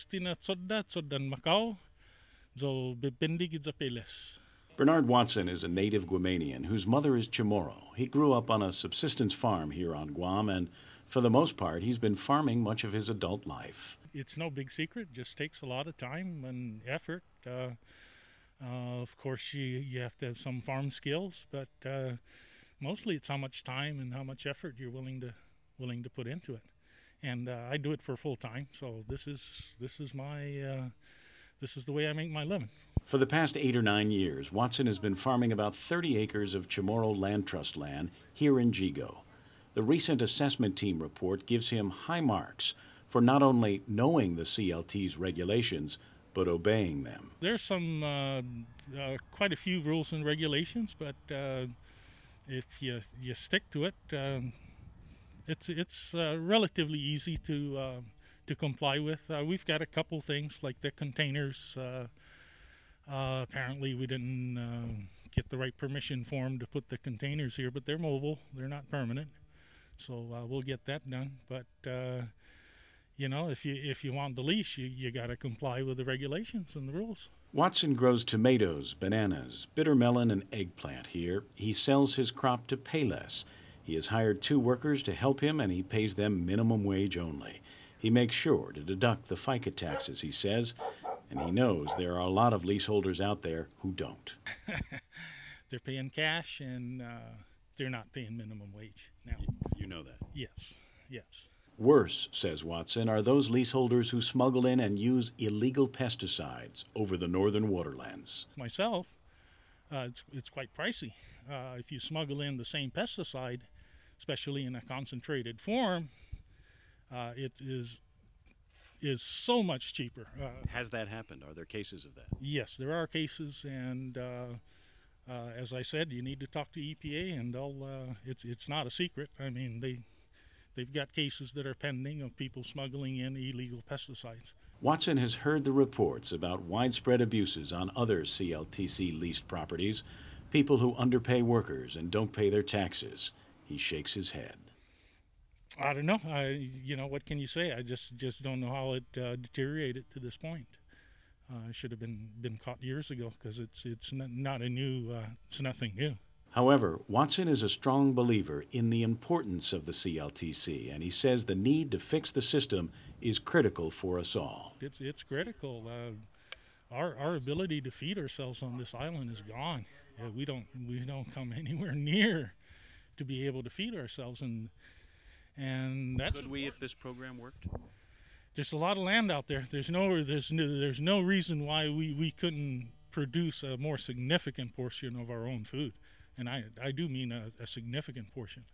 Tinatsodda Macau, zo bibindig zapeles. Bernard Watson is a native Guamanian whose mother is Chamorro. He grew up on a subsistence farm here on Guam, and for the most part, he's been farming much of his adult life. It's no big secret, just takes a lot of time and effort. Of course, you have to have some farm skills, but mostly it's how much time and how much effort you're willing to put into it. And I do it for full time, so this is the way I make my living. For the past 8 or 9 years, Watson has been farming about 30 acres of Chamorro Land Trust land here in Jigo. The recent assessment team report gives him high marks for not only knowing the CLT's regulations, but obeying them. There's some quite a few rules and regulations, but if you stick to it, it's relatively easy to comply with. We've got a couple things like the containers. Apparently we didn't get the right permission form to put the containers here, but they're mobile, they're not permanent, so we'll get that done. But you know, if you want the lease, you got to comply with the regulations and the rules. Watson grows tomatoes, bananas, bitter melon, and eggplant here. He sells his crop to Payless. He has hired 2 workers to help him, and he pays them minimum wage only. He makes sure to deduct the FICA taxes, he says, and he knows there are a lot of leaseholders out there who don't. They're paying cash, and they're not paying minimum wage now. You know that? Yes, yes. Worse, says Watson, are those leaseholders who smuggle in and use illegal pesticides over the northern waterlands. Myself, it's quite pricey. If you smuggle in the same pesticide, especially in a concentrated form, it is so much cheaper. Has that happened? Are there cases of that? Yes, there are cases, and as I said, you need to talk to EPA, and they'll. It's not a secret. I mean, they've got cases that are pending of people smuggling in illegal pesticides. Watson has heard the reports about widespread abuses on other CLTC leased properties, people who underpay workers and don't pay their taxes. He shakes his head. I don't know. You know, what can you say? I just don't know how it deteriorated to this point. Should have been caught years ago, because it's not a new. It's nothing new. However, Watson is a strong believer in the importance of the CLTC, and he says the need to fix the system is critical for us all. It's critical. Our ability to feed ourselves on this island is gone. We don't come anywhere near to be able to feed ourselves, and that's. Could we if this program worked? There's a lot of land out there. There's no reason why we couldn't produce a more significant portion of our own food, and I do mean a significant portion.